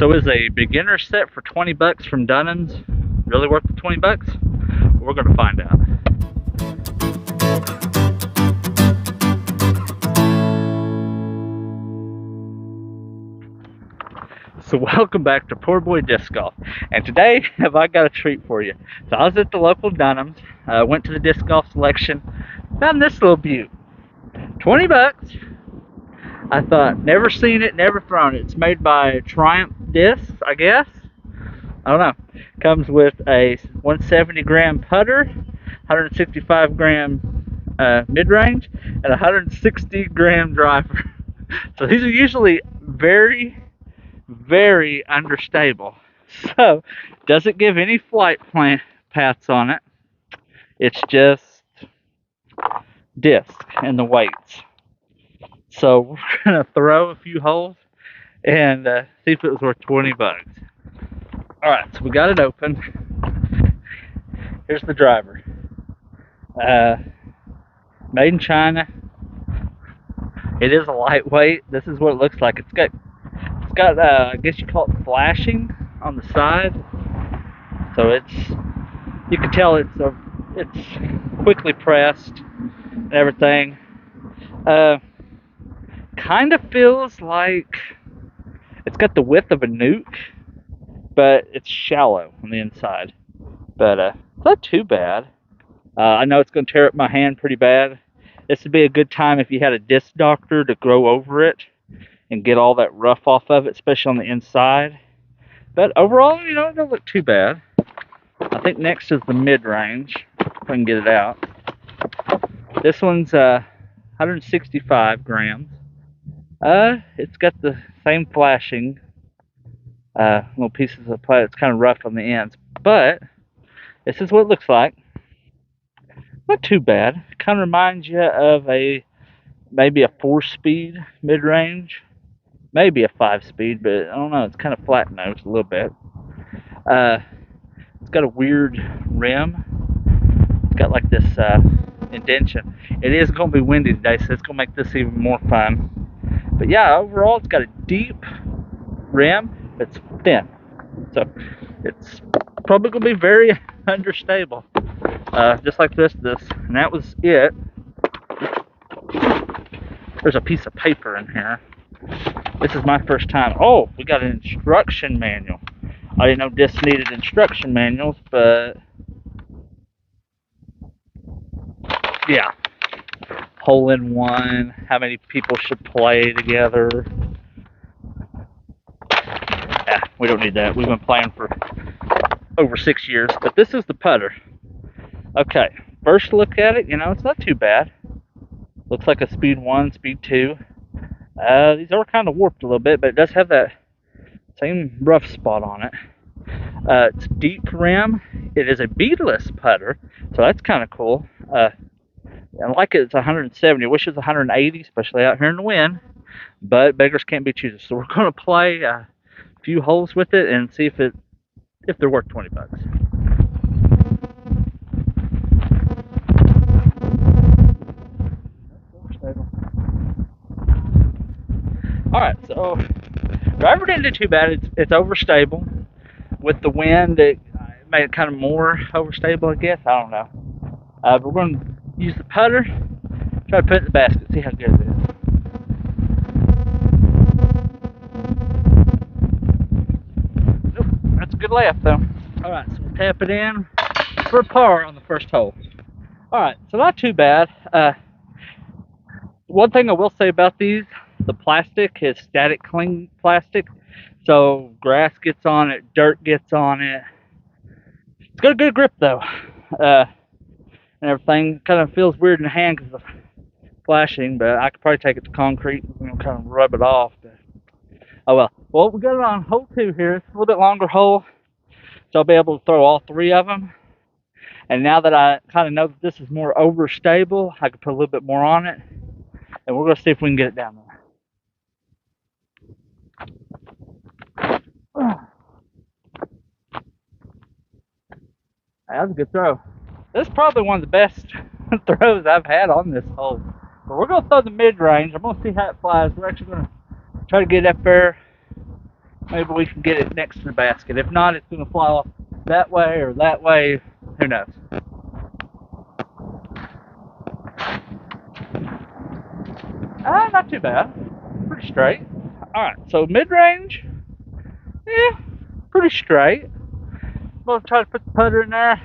So is a beginner set for 20 bucks from Dunham's really worth the 20 bucks? We're going to find out. So welcome back to PoorBoy Disc Golf, and today have I got a treat for you. So I was at the local Dunham's, went to the disc golf selection, found this little beaut. 20 bucks. I thought, never seen it, never thrown it. It's made by Triumph Discs, I guess. I don't know. Comes with a 170 gram putter, 165 gram mid-range, and 160 gram driver. So these are usually very understable. So doesn't give any flight paths on it. It's just disc and the weights. So we're gonna throw a few holes and see if it was worth 20 bucks. All right, so we got it open. Here's the driver. Made in China. It is a lightweight. This is what it looks like. It's got I guess you call it flashing on the side. So you can tell it's quickly pressed and everything. Kind of feels like it's got the width of a nuke, but it's shallow on the inside. But it's not too bad. I know it's going to tear up my hand pretty bad. This would be a good time if you had a disc doctor to go over it and get all that rough off of it, especially on the inside. But overall, it don't look too bad. I think next is the mid-range, if I can get it out. This one's 165 grams. It's got the same flashing little pieces of plastic. It's kind of rough on the ends, but this is what it looks like. Not too bad. It kind of reminds you of maybe a 4-speed mid-range, maybe a 5-speed, but I don't know. It's kind of flat-nosed a little bit. It's got a weird rim. It's got like this indentation. It is going to be windy today, so it's going to make this even more fun. But yeah, overall, it's got a deep rim. It's thin, so it's probably going to be very understable, just like this. And that was it. There's a piece of paper in here. This is my first time. Oh, we got an instruction manual. I didn't know discs needed instruction manuals, but yeah. Hole in one, how many people should play together. Yeah, we don't need that. We've been playing for over 6 years, but this is the putter. Okay, first look at it, it's not too bad. Looks like a speed 1, speed 2. These are kind of warped a little bit, but it does have that same rough spot on it. It's deep rim. It is a beadless putter, so that's kind of cool. I like it. It's 170. I wish it was 180, especially out here in the wind. But beggars can't be choosers. So we're going to play a few holes with it and see if they're worth 20 bucks. All right, so driver didn't do too bad. It's overstable. With the wind, it made it kind of more overstable, I guess. I don't know. But we're going to use the putter, try to put it in the basket, see how good it is. Nope, that's a good layup though. Alright, so we'll tap it in for a par on the first hole. Alright, so not too bad. One thing I will say about these, the plastic is static cling plastic. So grass gets on it, dirt gets on it. It's got a good grip though. And everything kind of feels weird in the hand because of the flashing, but I could probably take it to concrete and kind of rub it off. But, oh well. Well, we got it on hole 2 here. It's a little bit longer hole, so I'll be able to throw all 3 of them. And now that I kind of know that this is more overstable, I can put a little bit more on it, and we're going to see if we can get it down there. That was a good throw. This is probably one of the best throws I've had on this hole. But we're going to throw the mid-range. I'm going to see how it flies. We're actually going to try to get up there maybe we can get it next to the basket. If not, it's going to fly off that way or that way. Who knows? Not too bad. Pretty straight. Alright, so mid-range, yeah, pretty straight. We'll try to put the putter in there,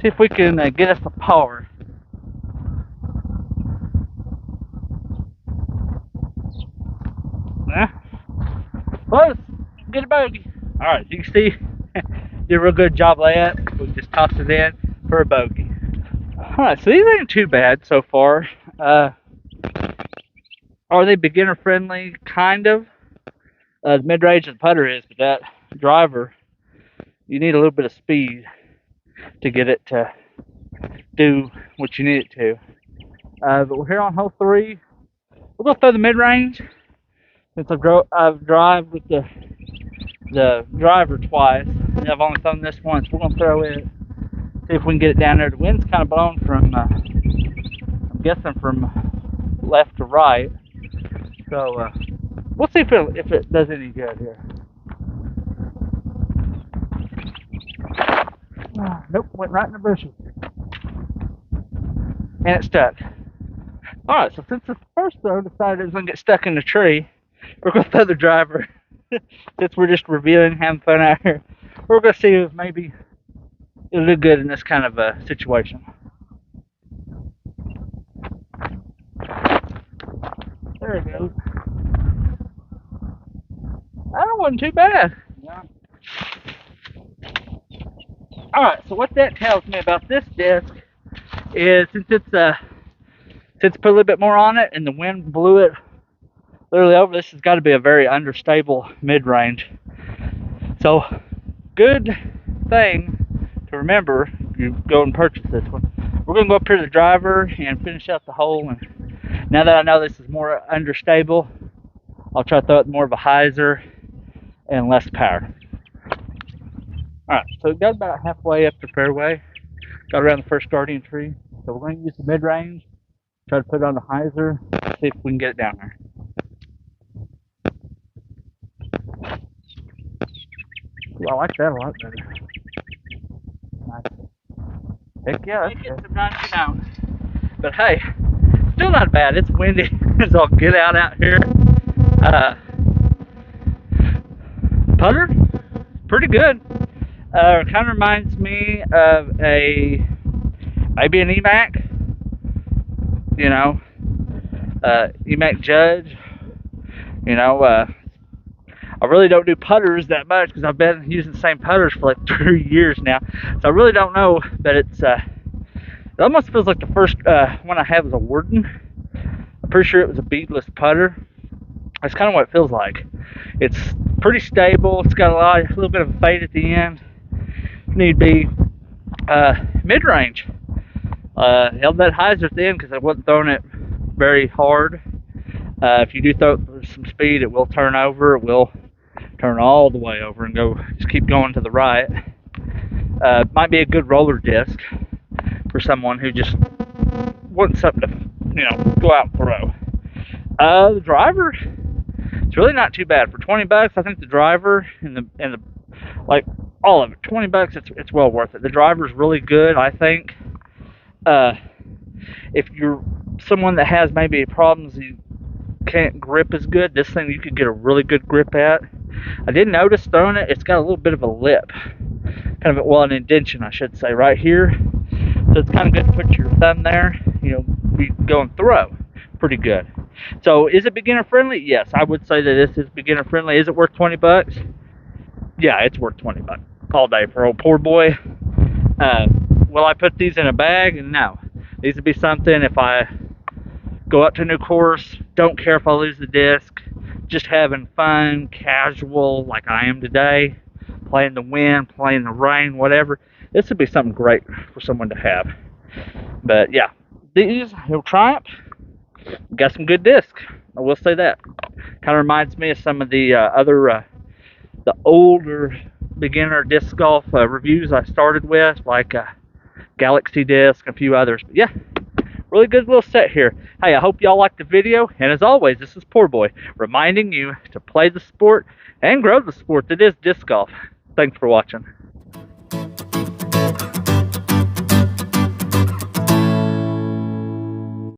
see if we can get us a par. Yeah. Close. Get a bogey. Alright, you can see, did a real good job of that. We just tossed it in for a bogey. Alright, so these ain't too bad so far. Are they beginner friendly? Kind of. The mid-range of the putter is, but that driver, you need a little bit of speed to get it to do what you need it to. But we're here on hole 3. We'll go throw the mid-range. Since I've drive with the driver twice, and I've only thrown this once, we're gonna throw it. See if we can get it down there. The wind's kind of blowing from, I'm guessing from left to right. So we'll see if it does any good here. Nope, went right in the bushes. And it stuck. Alright, so since the first throw decided it was going to get stuck in the tree, we're going to throw the driver. Since we're just reviewing, having fun out here, we're going to see if maybe it'll do good in this kind of a situation. There it goes. That wasn't too bad. Yeah. Alright, so what that tells me about this disc is since put a little bit more on it and the wind blew it literally over, this has got to be a very understable mid-range. So good thing to remember if you go and purchase this one. We're going to go up here to the driver and finish out the hole, and now that I know this is more understable, I'll try to throw it more of a hyzer and less power. Alright, so we got about halfway up the fairway, got around the first guardian tree, so we're going to use the mid-range, try to put it on the hyzer, see if we can get it down there. Ooh, I like that a lot better. Nice. Heck yeah, that's good. Some 90 out. But hey, still not bad. It's windy as all get out here. Putter, pretty good. Kind of reminds me of maybe an EMAC. You know, EMAC Judge. You know, I really don't do putters that much because I've been using the same putters for like 3 years now. So I really don't know, but it almost feels like the first one I had was a Warden. I'm pretty sure it was a beadless putter. That's kind of what it feels like. It's pretty stable. It's got a little bit of a fade at the end. Need be mid-range. Held that hyzer at the end because I wasn't throwing it very hard. If you do throw it with some speed, it will turn over. It will turn all the way over and just keep going to the right. Might be a good roller disc for someone who just wants something to, go out and throw. The driver, it's really not too bad for $20. I think the driver and the like all of it, $20. It's well worth it. The driver's really good, I think. If you're someone that has maybe problems you can't grip as good, this thing you could get a really good grip at. I did notice throwing it, it's got a little bit of a lip, kind of an indentation I should say right here, so it's kind of good to put your thumb there, you go and throw pretty good. So is it beginner friendly? Yes, I would say that this is beginner friendly. Is it worth $20? Yeah, it's worth $20 all day for old poor boy. Will I put these in a bag? No. These would be something if I go up to a new course, don't care if I lose the disc, just having fun, casual, like I am today, playing the wind, playing the rain, whatever. This would be something great for someone to have. But yeah, these, Triumph, got some good discs. I will say that. Kind of reminds me of some of the other, the older beginner disc golf reviews I started with, like Galaxy Disc, a few others. But yeah, really good little set here. Hey, I hope y'all liked the video, and as always, this is PoorBoy reminding you to play the sport and grow the sport that is disc golf. Thanks for watching.